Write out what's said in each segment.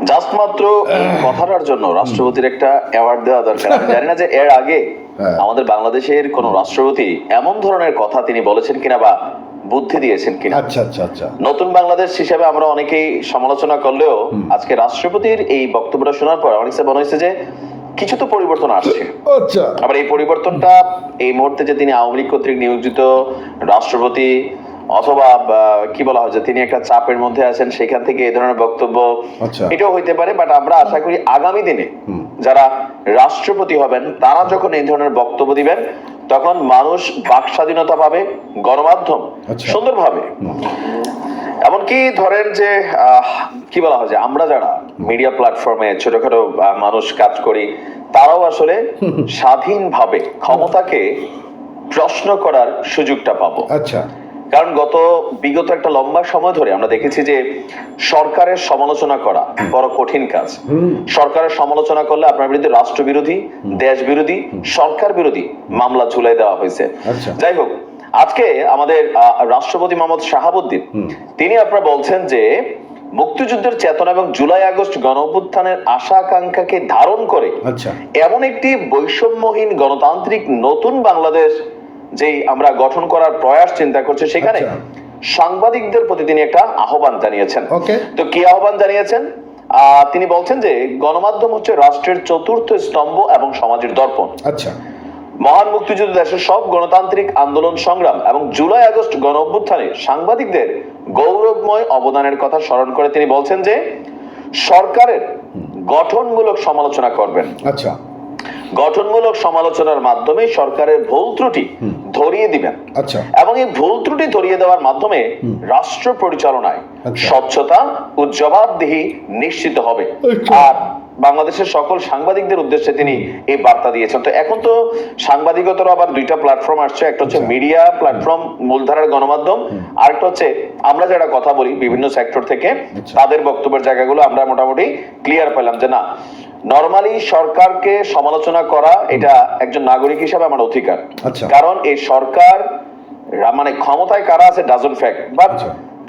Just মাত্র কথাটার জন্য রাষ্ট্রপতির একটা অ্যাওয়ার্ড দেওয়া দরকার। আমি জানি না যে এর আগে আমাদের বাংলাদেশের কোন রাষ্ট্রপতি এমন ধরনের কথা তিনি বলেছেন কিনা বা বুদ্ধি দিয়েছেন কিনা। আচ্ছা আচ্ছা আচ্ছা। নতুন বাংলাদেশ হিসেবে আমরা অনেকেই সমালোচনা করলেও আজকে রাষ্ট্রপতির এই বক্তব্যটা শোনার পর অনেক মনে হয়েছে যে কিছু তো পরিবর্তন আসছে। আচ্ছা। আবার এই পরিবর্তনটা এই মুহূর্তে যে তিনি আওয়ামী লীগ কর্তৃক নিয়োজিত রাষ্ট্রপতি অথবা কি বলা হয় যে তিনি একটা চাপের মধ্যে আছেন সেখান থেকে এই ধরনের বক্তব্য, এটাও হইতে পারে। বাট আমরা আশা করি আগামী দিনে যারা রাষ্ট্রপতি হবেন তারা যখন এই ধরনের বক্তব্য দিবেন তখন মানুষ বাক স্বাধীনতা পাবে, গণমাধ্যম সুন্দরভাবে, এমনকি ধরেন যে কি বলা হয় যে আমরা যারা মিডিয়া প্ল্যাটফর্মে ছোটখাটো মানুষ কাজ করি তারাও আসলে স্বাধীনভাবে ক্ষমতাকে প্রশ্ন করার সুযোগটা পাবো। আচ্ছা। কারণ বিগত একটা লম্বা সময় ধরে আমরা দেখেছি যে সরকারের সমালোচনা করা বড় কঠিন কাজ। সরকারের সমালোচনা করলে আপনার বিরুদ্ধে রাষ্ট্রবিরোধী, দেশ বিরোধী, সরকার বিরোধী মামলা ঝুলাই দেওয়া হয়েছে। যাই হোক, আজকে আমাদের রাষ্ট্রপতি মোহাম্মদ শাহাবুদ্দিন তিনি আপনারা বলছেন যে মুক্তিযুদ্ধের চেতনা এবং জুলাই আগস্ট গণ অভ্যুত্থানের আশা আকাঙ্ক্ষাকে ধারণ করে এমন একটি বৈষম্যহীন গণতান্ত্রিক নতুন বাংলাদেশ যেই আমরা গঠন করার প্রয়াস চিন্তা করছে, সেখানে সাংবাদিকদের প্রতি তিনি একটা আহ্বান জানিয়েছেন। তো কি আহ্বান জানিয়েছেন? তিনি বলছেন যে গণমাধ্যম হচ্ছে রাষ্ট্রের চতুর্থ স্তম্ভ এবং সমাজের দর্পণ। আচ্ছা। মহান মুক্তিযুদ্ধ, দেশের সব গণতান্ত্রিক আন্দোলন সংগ্রাম এবং জুলাই আগস্ট গণ অভ্যুত্থানে সাংবাদিকদের গৌরবময় অবদানের কথা স্মরণ করে তিনি বলছেন যে সরকারের গঠনমূলক সমালোচনা করবেন। আচ্ছা। গঠনমূলক সমালোচনার মাধ্যমে সরকারের ভুল ত্রুটি ধরিয়ে দিবেন। আচ্ছা। এবং এই ভুল ত্রুটি ধরিয়ে দেওয়ার মাধ্যমে রাষ্ট্র পরিচালনায় স্বচ্ছতা ও জবাবদিহি নিশ্চিত হবে। আর বাংলাদেশের সকল সাংবাদিকদের উদ্দেশ্যে তিনি এই বার্তা দিয়েছেন। তো এখন তো সাংবাদিকতার আবার দুইটা প্ল্যাটফর্ম আসছে, একটা হচ্ছে মিডিয়া প্ল্যাটফর্ম, মূলধারার গণমাধ্যম, আরেকটা হচ্ছে আমরা যারা কথা বলি বিভিন্ন সেক্টর থেকে তাদের বক্তব্যের জায়গাগুলো আমরা মোটামুটি ক্লিয়ার পেলাম যে না, নরমালি সরকারকে সমালোচনা করা এটা একজন নাগরিক হিসেবে আমার অধিকার। কারণ এই সরকার মানে ক্ষমতায় কারা আছে ডাজন্ট ফ্যাক্ট, বাট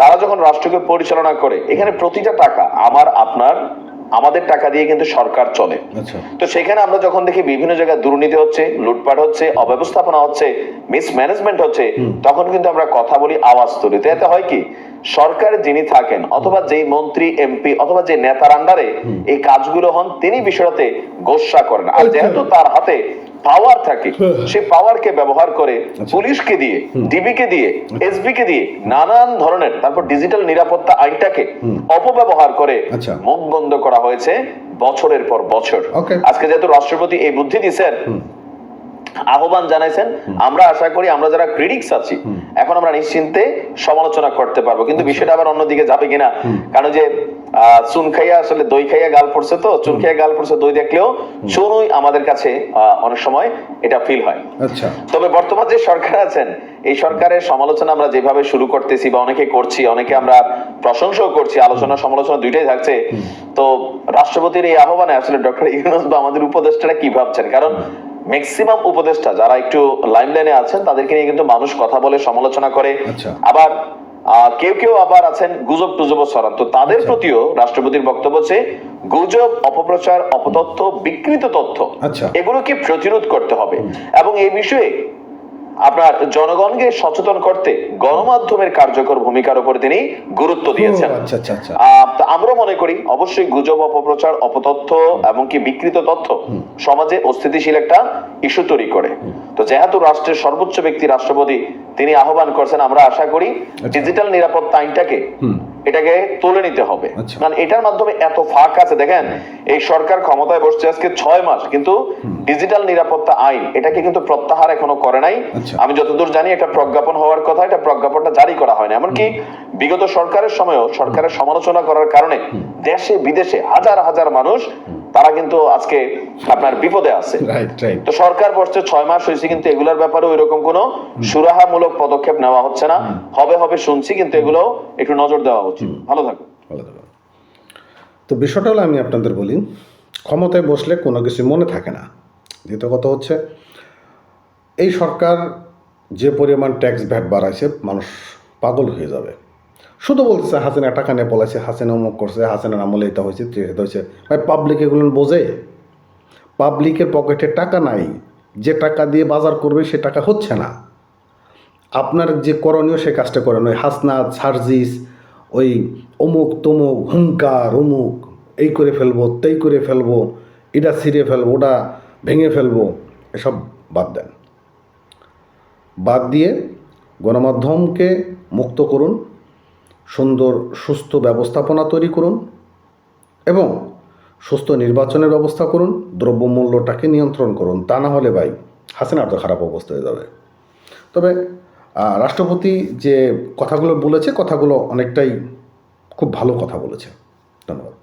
তারা যখন রাষ্ট্রকে পরিচালনা করে এখানে প্রতিটা টাকা আমার আপনার আমাদের টাকা দিয়ে কিন্তু সরকার চলে। তো সেখানে আমরা যখন দেখি বিভিন্ন জায়গায় দুর্নীতি হচ্ছে, লুটপাট হচ্ছে, অব্যবস্থাপনা হচ্ছে, মিসম্যানেজমেন্ট হচ্ছে, তখন কিন্তু আমরা কথা বলি, আওয়াজ তুলি। তো এতে হয় কি, সরকারে যিনি থাকেন অথবা যেই মন্ত্রী এমপি অথবা যে নেতার আন্ডারে এই কাজগুলো হন তিনি বিষয়টাতে গোসা করেন। আর যেহেতু তার হাতে পাওয়ার থাকে, সে পাওয়ারকে ব্যবহার করে পুলিশকে দিয়ে, ডিবিকে দিয়ে, এসবি কে দিয়ে নানান ধরনের, তারপর ডিজিটাল নিরাপত্তা আইনটাকে অপব্যবহার করে মুখ বন্ধ করা হয়েছে বছরের পর বছর। আজকে যেহেতু রাষ্ট্রপতি এই বুদ্ধি দিয়েছেন, আহ্বান জানাইছেন, আমরা আশা করি আমরা যারা ক্রিটিক্স আছি এখন আমরা নিশ্চিন্তে সমালোচনা করতে পারবো। কিন্তু বিষয়টা আবার অন্যদিকে যাবে কিনা, কারণ যে চুন খাইয়া আসলে দই খাইয়া গাল পড়ছে, তো চুন খাইয়া গাল পড়ছে দই দেখলেও চুনই আমাদের কাছে অনেক সময় এটা ফিল হয়। তবে বর্তমান যে সরকার আছেন এই সরকারের সমালোচনা আমরা যেভাবে শুরু করতেছি বা অনেকে করছি, অনেকে আমরা প্রশংসাও করছি, আলোচনা সমালোচনা দুইটাই থাকছে। তো রাষ্ট্রপতির এই আহ্বানে আসলে ডক্টর ইউনূস বা আমাদের উপদেষ্টারা কি ভাবছেন? কারণ ম্যাক্সিমাম উপদেষ্টা যারা একটু লাইমলাইনে আছেন তাদেরকে নিয়ে কিন্তু মানুষ কথা বলে, সমালোচনা করে, আবার কেউ কেউ আবার আছেন গুজব টুজব ছড়ান। তো তাদের প্রতিও রাষ্ট্রপতির বক্তব্য হচ্ছে গুজব, অপপ্রচার, অপতথ্য, বিকৃত তথ্য এগুলোকে প্রতিরোধ করতে হবে এবং এই বিষয়ে আপনার জনগণকে সচেতন করতে গণমাধ্যমের কার্যকর ভূমিকার উপর তিনি গুরুত্ব দিয়েছেন। আমরা মনে করি অবশ্যই গুজব, অপপ্রচার, অপতথ্য এমনকি বিকৃত তথ্য সমাজে অস্থিতিশীল একটা ইস্যু তৈরি করে। তো যেহেতু রাষ্ট্রের সর্বোচ্চ ব্যক্তি রাষ্ট্রপতি তিনি আহ্বান করছেন, আমরা আশা করি ডিজিটাল নিরাপত্তা আইনটাকে এটাকে তুলে নিতে হবে। কারণ এটার মাধ্যমে এত ফাঁক আছে। দেখেন এই সরকার ক্ষমতায় বসছে আজকে 6 মাস, কিন্তু ডিজিটাল নিরাপত্তা আইন এটাকে কিন্তু প্রত্যাহার এখনো করে নাই। আমি যতদূর জানি এটা প্রজ্ঞাপন হওয়ার কথা, এটা প্রজ্ঞাপনটা জারি করা হয় না। এমনকি বিগত সরকারের সময়ও সরকারের সমালোচনা করার কারণে দেশে বিদেশে হাজার হাজার মানুষ তারা কিন্তু আজকে আপনার বিপদে আছে। তো সরকার বসছে 6 মাস হয়েছে, কিন্তু এগুলোর ব্যাপারে ওইরকম কোনো সুরাহামূলক পদক্ষেপ নেওয়া হচ্ছে না। হবে হবে শুনছি, কিন্তু এগুলো একটু নজর দেওয়া উচিত। ভালো থাকুন। তো বিষয়টা হলো, আমি আপনাদের বলি, ক্ষমতায় বসলে কোনো কিছু মনে থাকে না। দ্বিতীয় কথা হচ্ছে এই সরকার যে পরিমাণ ট্যাক্স ভ্যাট বাড়াইছে মানুষ পাগল হয়ে যাবে। শুধু বলতেছে হাসিনা টাকা নিয়ে পলাইছে, হাসিনা অমুক করছে, হাসিনার আমলে এটা হয়েছে এটা হয়েছে। ভাই পাবলিক এগুলো বোঝে? পাবলিকের পকেটে টাকা নাই, যে টাকা দিয়ে বাজার করবে সে টাকা হচ্ছে না। আপনার যে করণীয় সে কাজটা করেন, ওই হাসনাত সার্জিস, ওই অমুক তমুক হুঙ্কার অমুক, এই করে ফেলবো তেই করে ফেলবো, এটা ছিঁড়ে ফেলবো ওটা ভেঙে ফেলবো, এসব বাদ দেন। বাদ দিয়ে গণমাধ্যমকে মুক্ত করুন, সুন্দর সুস্থ ব্যবস্থাপনা তৈরি করুন এবং সুস্থ নির্বাচনের ব্যবস্থা করুন, দ্রব্যমূল্যটাকে নিয়ন্ত্রণ করুন। তা না হলে ভাই হাসিনার তো খারাপ অবস্থা হয়ে যাবে। তবে রাষ্ট্রপতি যে কথাগুলো বলেছে, কথাগুলো অনেকটাই খুব ভালো কথা বলেছে। ধন্যবাদ।